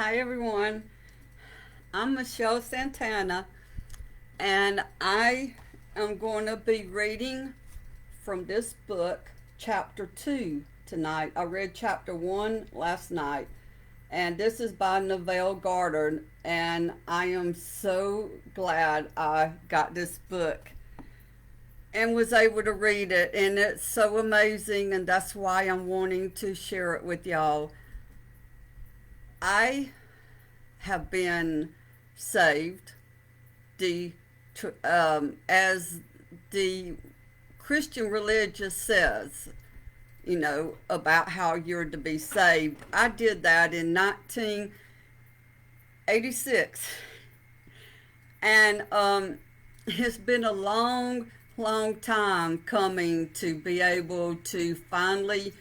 Hi everyone, I'm Michelle Santana, and I am going to be reading from this book, Chapter 2, tonight. I read Chapter 1 last night, and this is by Neville Goddard, and I am so glad I got this book and was able to read it, and it's so amazing, and that's why I'm wanting to share it with y'all. I have been saved the as the Christian religion says, about how you're to be saved. I did that in 1986, and it's been a long, long time coming to be able to finally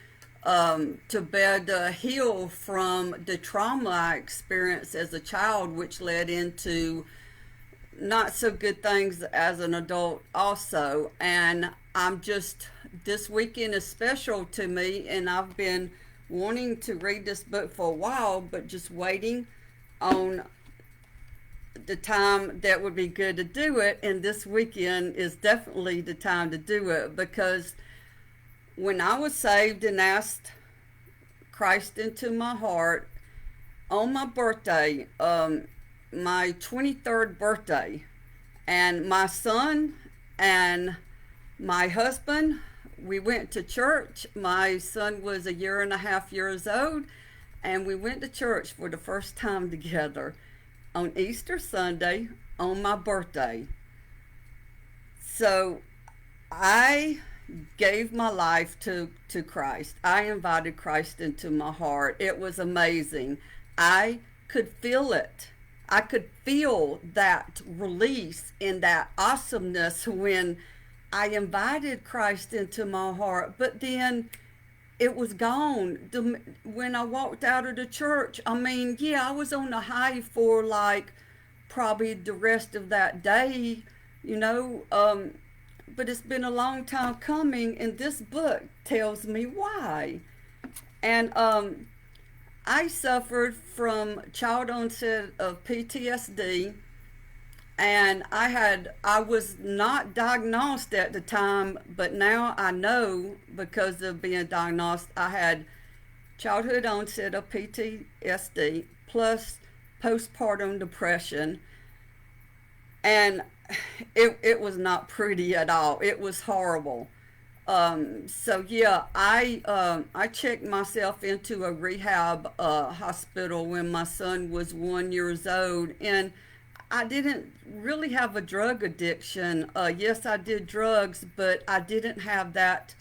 to be able to heal from the trauma I experienced as a child, which led into not so good things as an adult also. And I'm just, this weekend is special to me, and I've been wanting to read this book for a while, but just waiting on the time that would be good to do it. And this weekend is definitely the time to do it, because when I was saved and asked Christ into my heart on my birthday, my 23rd birthday, and my son and my husband, we went to church. My son was a year and a half years old, and we went to church for the first time together on Easter Sunday on my birthday. So I gave my life to Christ. I invited Christ into my heart. It was amazing. I could feel it. I could feel that release and that awesomeness when I invited Christ into my heart. But then it was gone. When I walked out of the church, I was on the high for like probably the rest of that day, you know. But it's been a long time coming, and this book tells me why. And I suffered from child onset of PTSD, and I was not diagnosed at the time, but now I know because of being diagnosed. I had childhood onset of PTSD plus postpartum depression, and it was not pretty at all. It was horrible. So yeah, I checked myself into a rehab hospital when my son was 1 years old, and I didn't really have a drug addiction. Yes, I did drugs, but I didn't have that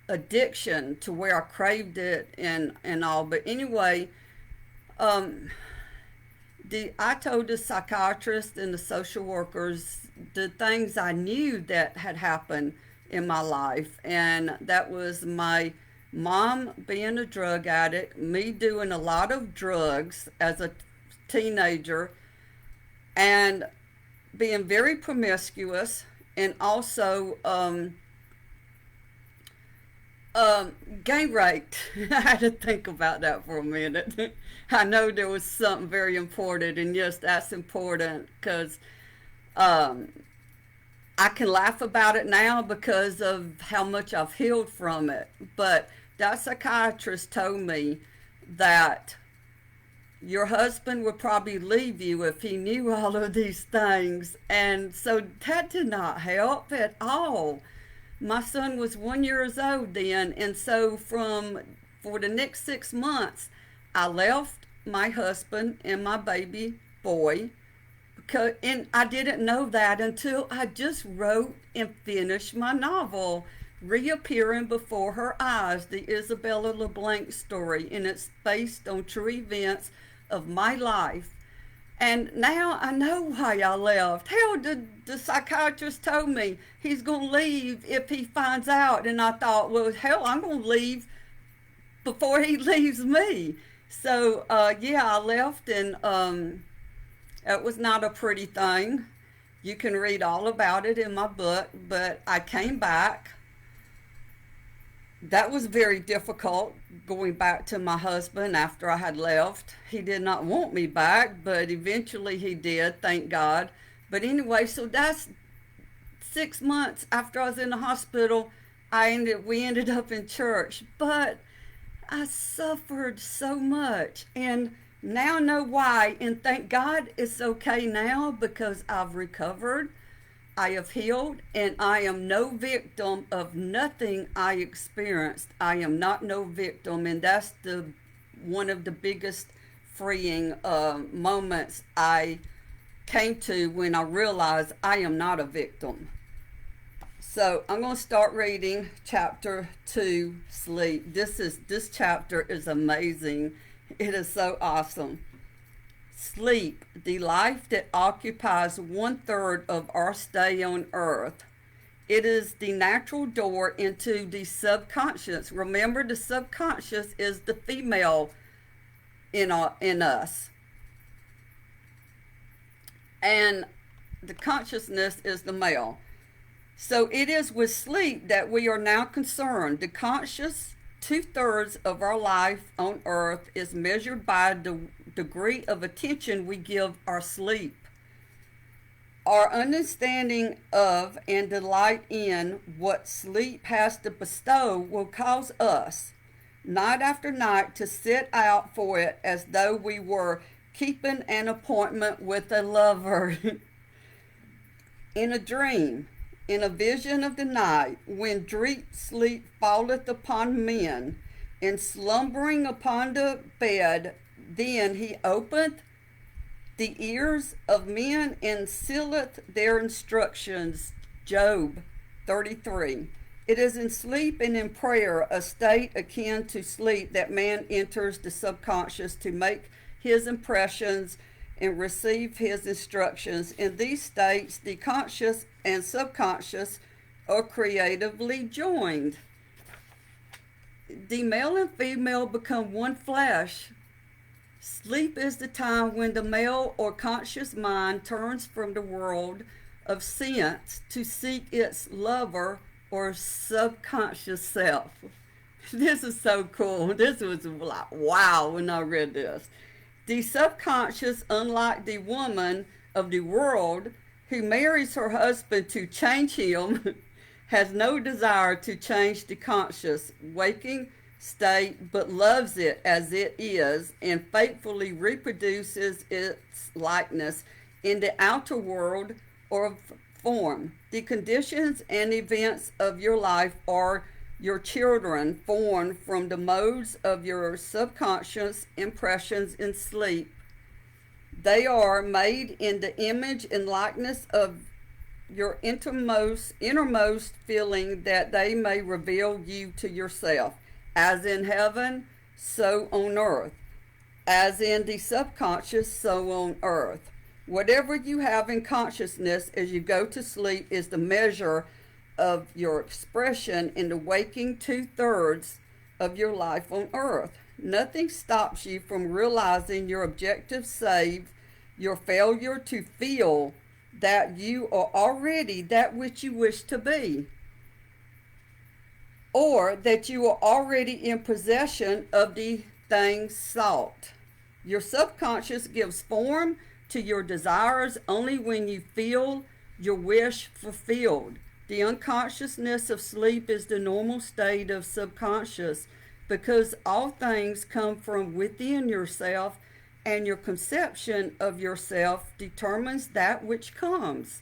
addiction to where I craved it and all. But anyway, um, I told the psychiatrist and the social workers the things I knew that had happened in my life, and that was my mom being a drug addict, me doing a lot of drugs as a teenager, and being very promiscuous, and also gang raped. I had to think about that for a minute. I know there was something very important, and yes, that's important because um, I can laugh about it now because of how much I've healed from it. But that psychiatrist told me that your husband would probably leave you if he knew all of these things. And so that did not help at all. My son was 1 years old then, and so for the next 6 months, I left my husband and my baby boy, because, and I didn't know that until I just wrote and finished my novel, Reappearing Before Her Eyes, the Isabella LeBlanc story, and it's based on true events of my life. And now I know why I left. Hell, the psychiatrist told me he's going to leave if he finds out. And I thought, well, hell, I'm going to leave before he leaves me. So, yeah, I left, and it was not a pretty thing. You can read all about it in my book, but I came back That was very difficult going back to my husband after I had left. He did not want me back, but eventually he did, thank God. But anyway, so that's 6 months after I was in the hospital. We ended up in church, but I suffered so much, and now I know why. And thank God it's okay now because I've recovered, I have healed, and I am no victim of nothing I experienced. I am not no victim, and that's the one of the biggest freeing moments I came to when I realized I am not a victim. So I'm going to start reading chapter 2, sleep. This chapter is amazing. It is so awesome. Sleep, the life that occupies 1/3 of our stay on earth. It is the natural door into the subconscious. Remember, the subconscious is the female in us, and the consciousness is the male. So it is with sleep that we are now concerned. The conscious 2/3 of our life on earth is measured by the degree of attention we give our sleep. Our understanding of and delight in what sleep has to bestow will cause us, night after night, to sit out for it as though we were keeping an appointment with a lover. In a dream, in a vision of the night, when deep sleep falleth upon men, and slumbering upon the bed, then he openeth the ears of men and sealeth their instructions. Job 33. It is in sleep and in prayer, a state akin to sleep, that man enters the subconscious to make his impressions and receive his instructions. In these states, the conscious and subconscious are creatively joined. The male and female become one flesh. Sleep is the time when the male or conscious mind turns from the world of sense to seek its lover or subconscious self. This is so cool. This was like, wow, when I read this. The subconscious, unlike the woman of the world who marries her husband to change him, has no desire to change the conscious, waking state, but loves it as it is and faithfully reproduces its likeness in the outer world or form. The conditions and events of your life are your children, formed from the modes of your subconscious impressions in sleep. They are made in the image and likeness of your innermost feeling, that they may reveal you to yourself, as in heaven, so on earth, as in the subconscious, so on earth. Whatever you have in consciousness as you go to sleep is the measure of your expression in the waking 2/3 of your life on earth. Nothing stops you from realizing your objective, save your failure to feel that you are already that which you wish to be, or that you are already in possession of the things sought. Your subconscious gives form to your desires only when you feel your wish fulfilled. The unconsciousness of sleep is the normal state of subconscious, because all things come from within yourself, and your conception of yourself determines that which comes.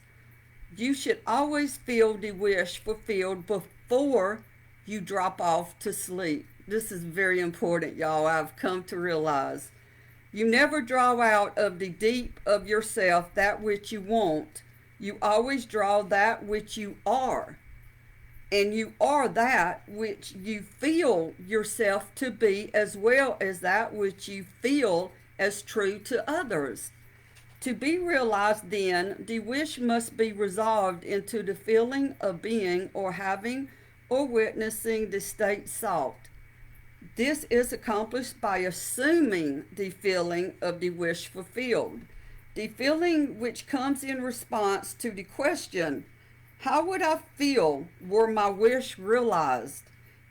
You should always feel the wish fulfilled before you drop off to sleep. This is very important, y'all. I've come to realize you never draw out of the deep of yourself that which you want. You always draw that which you are, and you are that which you feel yourself to be, as well as that which you feel as true to others. To be realized, then, the wish must be resolved into the feeling of being or having or witnessing the state sought. This is accomplished by assuming the feeling of the wish fulfilled, the feeling which comes in response to the question, how would I feel were my wish realized?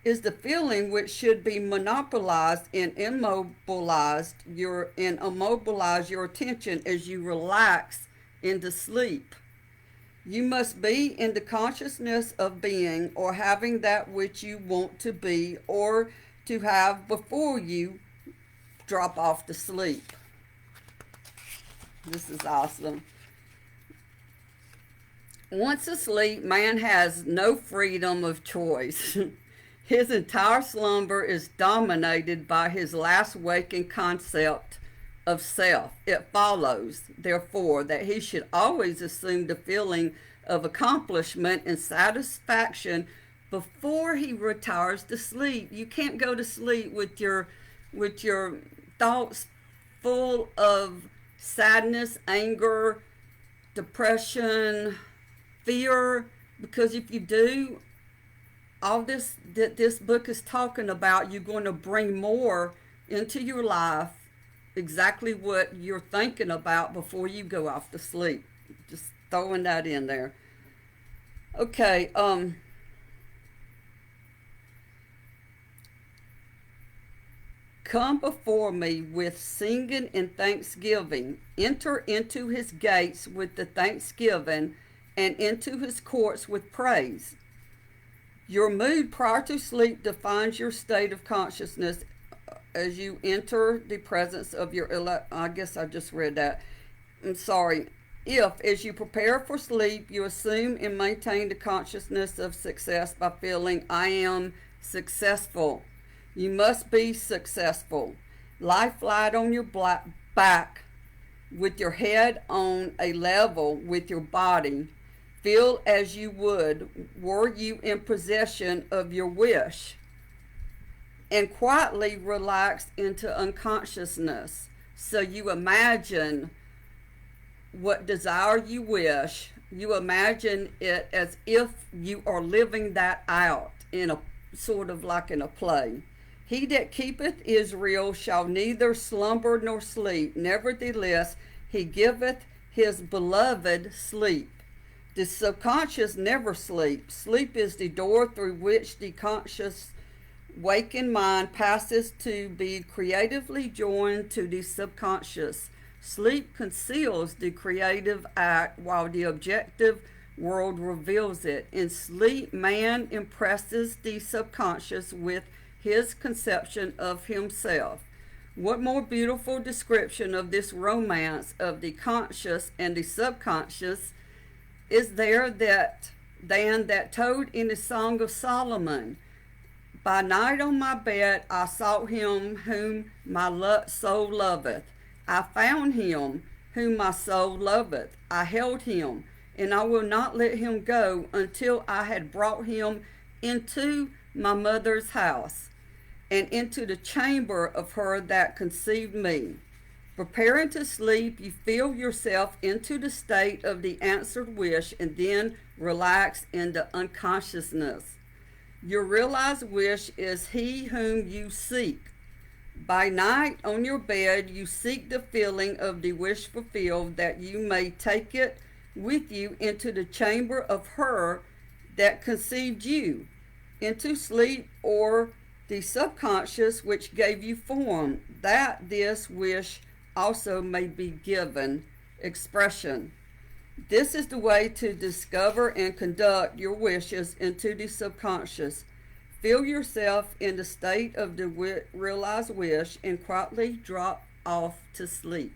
is the feeling which should be monopolized and immobilize your attention as you relax into sleep. You must be in the consciousness of being or having that which you want to be or to have before you drop off to sleep. This is awesome. Once asleep, man has no freedom of choice. His entire slumber is dominated by his last waking concept of self. It follows, therefore, that he should always assume the feeling of accomplishment and satisfaction before he retires to sleep. You can't go to sleep with your thoughts full of sadness, anger, depression, fear, because if you do, all this that this book is talking about, you're going to bring more into your life, exactly what you're thinking about before you go off to sleep. Just throwing that in there. Okay, come before me with singing and thanksgiving. Enter into his gates with the thanksgiving and into his courts with praise. Your mood prior to sleep defines your state of consciousness as you enter the presence of your, I guess I just read that. I'm sorry. If, as you prepare for sleep, you assume and maintain the consciousness of success by feeling, I am successful. You must be successful. Lie flat on your back with your head on a level with your body. Feel as you would were you in possession of your wish, and quietly relax into unconsciousness. So you imagine what desire you wish. You imagine it as if you are living that out in a sort of like in a play. He that keepeth Israel shall neither slumber nor sleep. Nevertheless, he giveth his beloved sleep. The subconscious never sleeps. Sleep is the door through which the conscious waking mind passes to be creatively joined to the subconscious. Sleep conceals the creative act while the objective world reveals it. In sleep, man impresses the subconscious with his conception of himself. What more beautiful description of this romance of the conscious and the subconscious is there than that told in the Song of Solomon? By night on my bed I sought him whom my soul loveth. I found him whom my soul loveth. I held him, and I will not let him go until I had brought him into my mother's house, and into the chamber of her that conceived me. Preparing to sleep, you feel yourself into the state of the answered wish and then relax into unconsciousness. Your realized wish is he whom you seek. By night on your bed, you seek the feeling of the wish fulfilled that you may take it with you into the chamber of her that conceived you, into sleep or the subconscious which gave you form, that this wish also may be given expression. This is the way to discover and conduct your wishes into the subconscious. Feel yourself in the state of the realized wish and quietly drop off to sleep.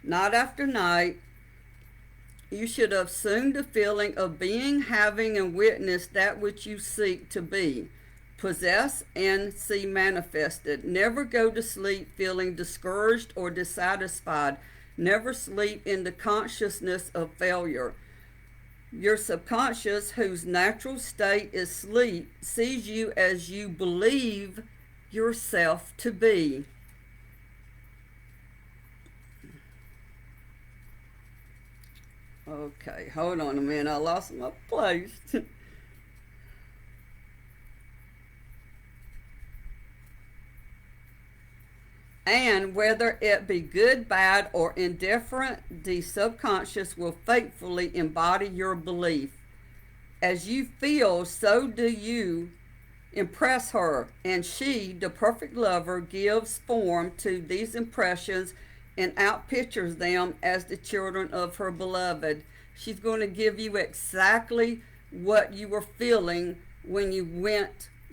Night after night, you should assume the feeling of being, having, and witness that which you seek to be, possess, and see manifested. Never go to sleep feeling discouraged or dissatisfied. Never sleep in the consciousness of failure. Your subconscious, whose natural state is sleep, sees you as you believe yourself to be. Okay, hold on a minute. I lost my place. And whether it be good, bad, or indifferent, the subconscious will faithfully embody your belief. As you feel, so do you impress her, and she, the perfect lover, gives form to these impressions and outpictures them as the children of her beloved. She's going to give you exactly what you were feeling when you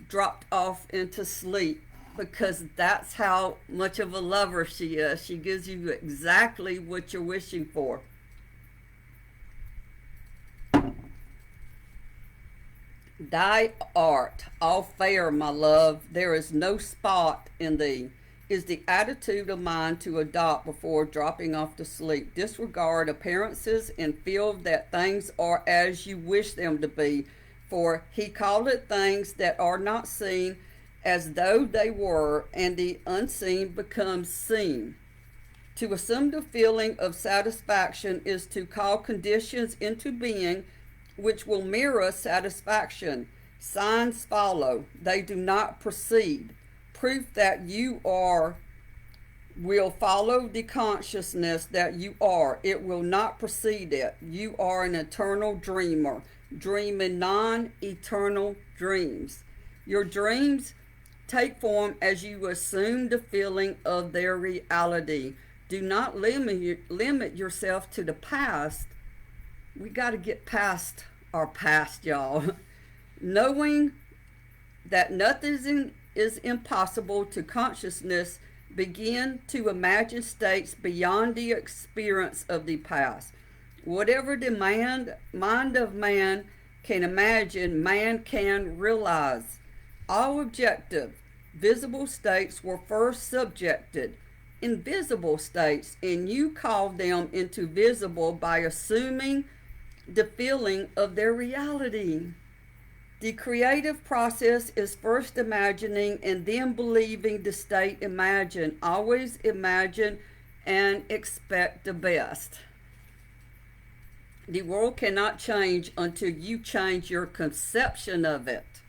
dropped off into sleep, because that's how much of a lover she is. She gives you exactly what you're wishing for. Thy art all fair, my love, there is no spot in thee, is the attitude of mind to adopt before dropping off to sleep. Disregard appearances and feel that things are as you wish them to be, for he calleth things that are not seen as though they were, and the unseen becomes seen. To assume the feeling of satisfaction is to call conditions into being which will mirror satisfaction. Signs follow, they do not precede. Proof that you are will follow the consciousness that you are. It will not precede it. You are an eternal dreamer, dreaming non-eternal dreams. Your dreams take form as you assume the feeling of their reality. Do not limit yourself to the past. We got to get past our past, y'all. Knowing that nothing is impossible to consciousness, begin to imagine states beyond the experience of the past. Whatever the mind of man can imagine, man can realize. All objective, visible states were first subjected, invisible states, and you call them into visible by assuming the feeling of their reality. The creative process is first imagining and then believing the state imagined. Always imagine and expect the best. The world cannot change until you change your conception of it.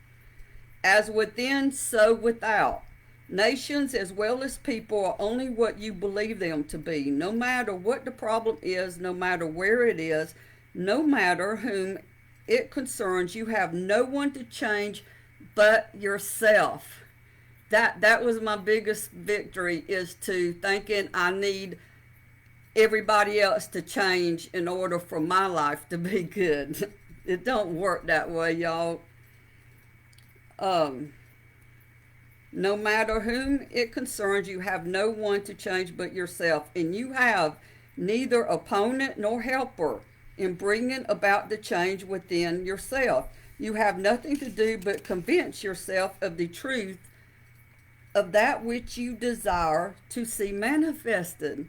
As within, so without. Nations as well as people are only what you believe them to be. No matter what the problem is, no matter where it is, no matter whom it concerns, you have no one to change but yourself. That was my biggest victory, is to thinking I need everybody else to change in order for my life to be good. It don't work that way, y'all. No matter whom it concerns, you have no one to change but yourself, and you have neither opponent nor helper in bringing about the change within yourself. You have nothing to do but convince yourself of the truth of that which you desire to see manifested.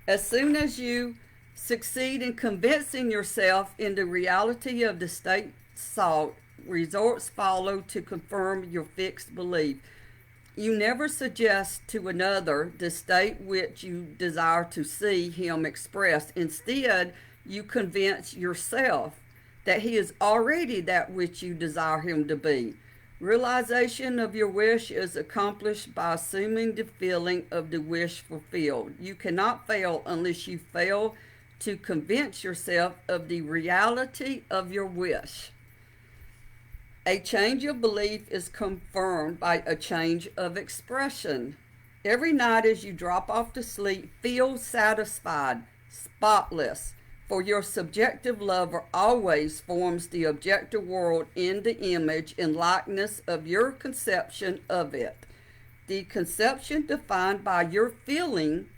As soon as you succeed in convincing yourself in the reality of the state sought, results follow to confirm your fixed belief. You never suggest to another the state which you desire to see him express. Instead, you convince yourself that he is already that which you desire him to be. Realization of your wish is accomplished by assuming the feeling of the wish fulfilled. You cannot fail unless you fail to convince yourself of the reality of your wish. A change of belief is confirmed by a change of expression. Every night as you drop off to sleep, feel satisfied, spotless, for your subjective lover always forms the objective world in the image and likeness of your conception of it. The conception defined by your feeling.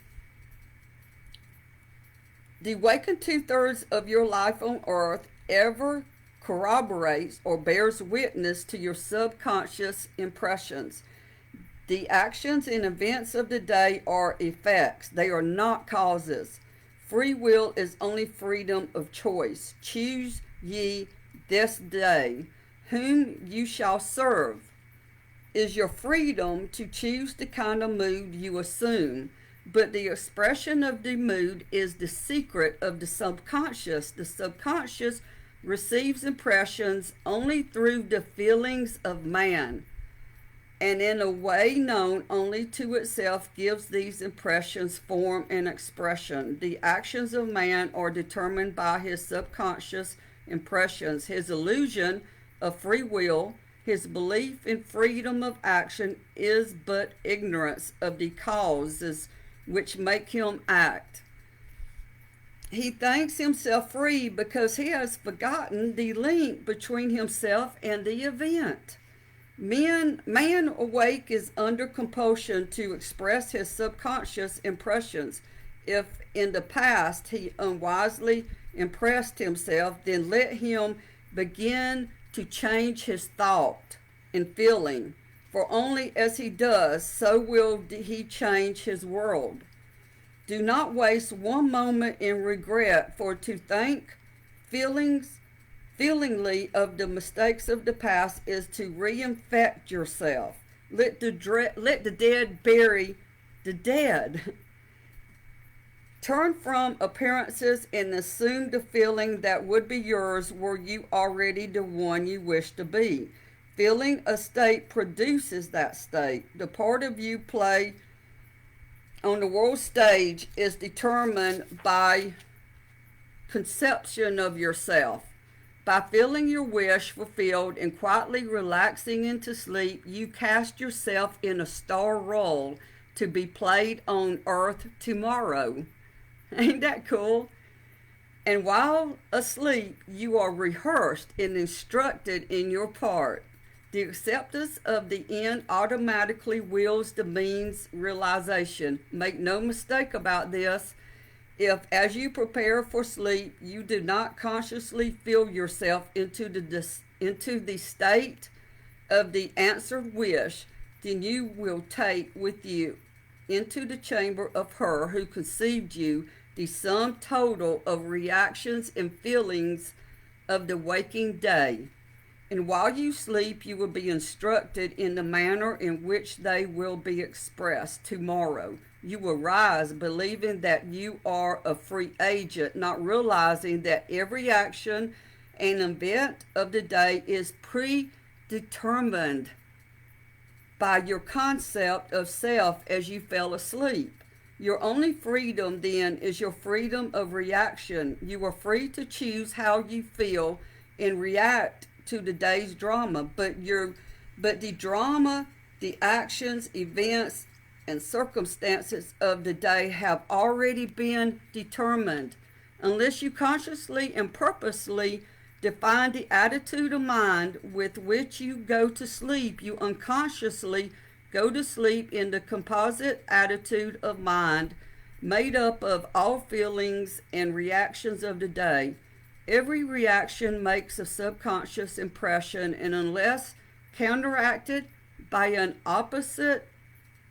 The wakened 2/3 of your life on earth ever corroborates or bears witness to your subconscious impressions. The actions and events of the day are effects. They are not causes. Free will is only freedom of choice. Choose ye this day whom you shall serve. Is your freedom to choose the kind of mood you assume, but the expression of the mood is the secret of the subconscious. The subconscious receives impressions only through the feelings of man, and in a way known only to itself gives these impressions form and expression. The actions of man are determined by his subconscious impressions. His illusion of free will His belief in freedom of action is but ignorance of the causes which make him act. He thinks himself free because he has forgotten the link between himself and the event. Man awake is under compulsion to express his subconscious impressions. If in the past he unwisely impressed himself, then let him begin to change his thought and feeling. For only as he does, so will he change his world. Do not waste one moment in regret, for to think feelingly of the mistakes of the past is to reinfect yourself. Let the dead bury the dead. Turn from appearances and assume the feeling that would be yours were you already the one you wish to be. Feeling a state produces that state. The part of you play on the world stage is determined by conception of yourself. By feeling your wish fulfilled and quietly relaxing into sleep, you cast yourself in a star role to be played on earth tomorrow. Ain't that cool? And while asleep, you are rehearsed and instructed in your part. The acceptance of the end automatically wills the means realization. Make no mistake about this. If, as you prepare for sleep, you do not consciously feel yourself into the state of the answered wish, then you will take with you into the chamber of her who conceived you the sum total of reactions and feelings of the waking day. And while you sleep, you will be instructed in the manner in which they will be expressed tomorrow. You will rise believing that you are a free agent, not realizing that every action and event of the day is predetermined by your concept of self as you fell asleep. Your only freedom then is your freedom of reaction. You are free to choose how you feel and react to the day's drama, but the drama, the actions, events, and circumstances of the day have already been determined. Unless you consciously and purposely define the attitude of mind with which you go to sleep, you unconsciously go to sleep in the composite attitude of mind made up of all feelings and reactions of the day. Every reaction makes a subconscious impression, and unless counteracted by an opposite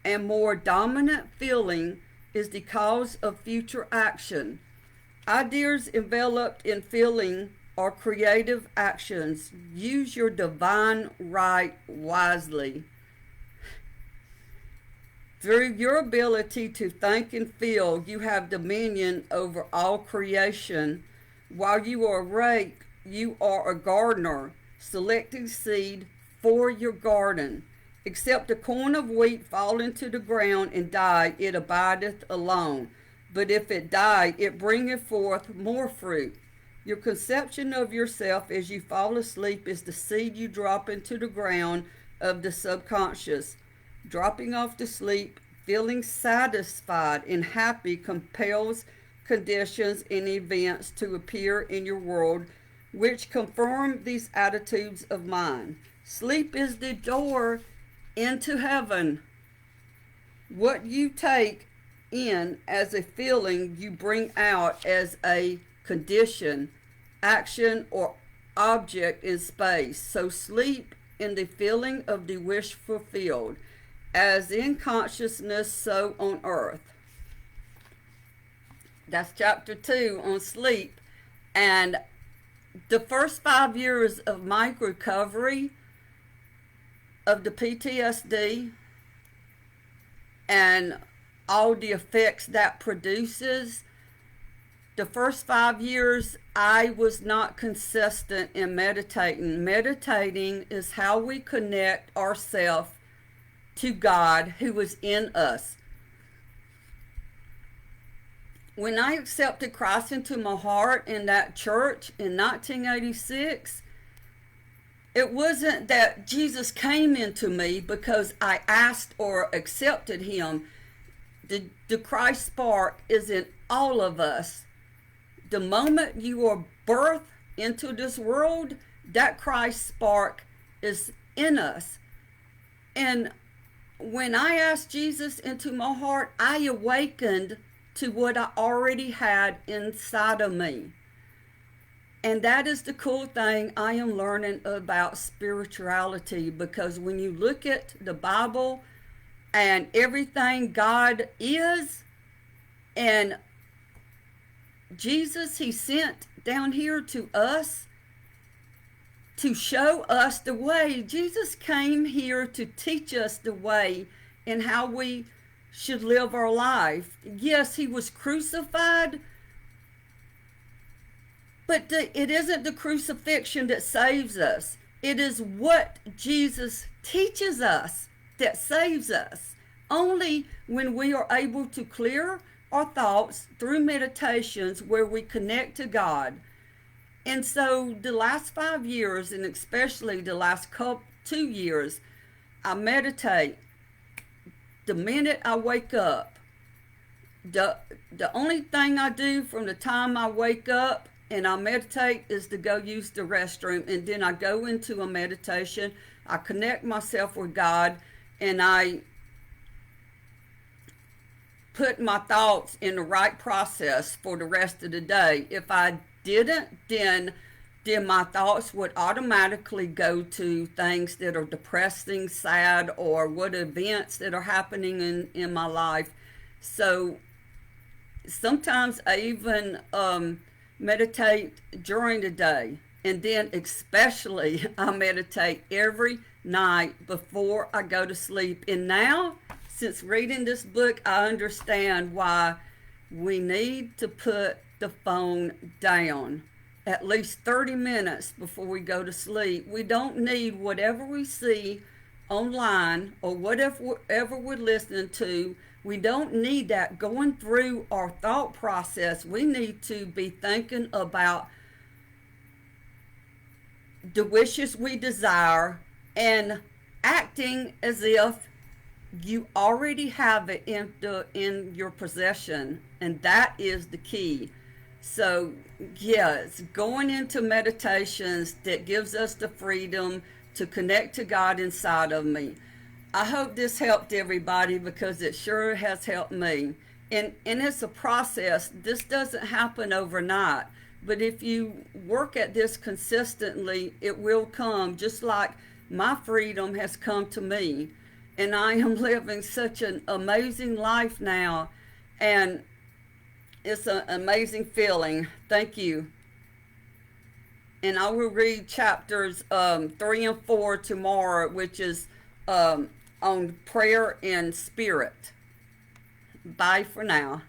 and more dominant feeling, is the cause of future action. Ideas enveloped in feeling are creative actions. Use your divine right wisely. Through your ability to think and feel, you have dominion over all creation. While you are awake, you are a gardener, selecting seed for your garden. Except a corn of wheat fall into the ground and die, it abideth alone. But if it die, it bringeth forth more fruit. Your conception of yourself as you fall asleep is the seed you drop into the ground of the subconscious. Dropping off to sleep, feeling satisfied and happy compels conditions and events to appear in your world which confirm these attitudes of mind. Sleep is the door into heaven. What you take in as a feeling, you bring out as a condition, action, or object in space. So sleep in the feeling of the wish fulfilled, as in consciousness, so on earth. That's chapter 2 on sleep. And the first 5 years of my recovery of the PTSD and all the effects that produces, the first 5 years I was not consistent in meditating. Meditating is how we connect ourselves to God who is in us. When I accepted Christ into my heart in that church in 1986, It wasn't that Jesus came into me because I asked or accepted him. The Christ spark is in all of us. The moment you are birthed into this world, that Christ spark is in us. And when I asked Jesus into my heart, I awakened to what I already had inside of me. And that is the cool thing I am learning about spirituality, because when you look at the Bible and everything God is, and Jesus, he sent down here to us to show us the way. Jesus came here to teach us the way and how we should live our life. Yes, he was crucified, but it isn't the crucifixion that saves us. It is what Jesus teaches us that saves us. Only when we are able to clear our thoughts through meditations where we connect to God. And so the last 5 years, and especially the last 2 years, I meditate the minute I wake up. The only thing I do from the time I wake up and I meditate is to go use the restroom, and then I go into a meditation. I connect myself with God, and I put my thoughts in the right process for the rest of the day. If I didn't, then my thoughts would automatically go to things that are depressing, sad, or what events that are happening in my life. So sometimes I even meditate during the day, and then especially I meditate every night before I go to sleep. And now, since reading this book, I understand why we need to put the phone down at least 30 minutes before we go to sleep. We don't need whatever we see online or whatever we're listening to. We don't need that going through our thought process. We need to be thinking about the wishes we desire and acting as if you already have it in your possession, and that is the key. So yes, going into meditations that gives us the freedom to connect to God inside of me. I hope this helped everybody, because it sure has helped me. And it's a process. This doesn't happen overnight. But if you work at this consistently, it will come, just like my freedom has come to me. And I am living such an amazing life now. And it's an amazing feeling. Thank you. And I will read chapters 3 and 4 tomorrow, which is on prayer and spirit. Bye for now.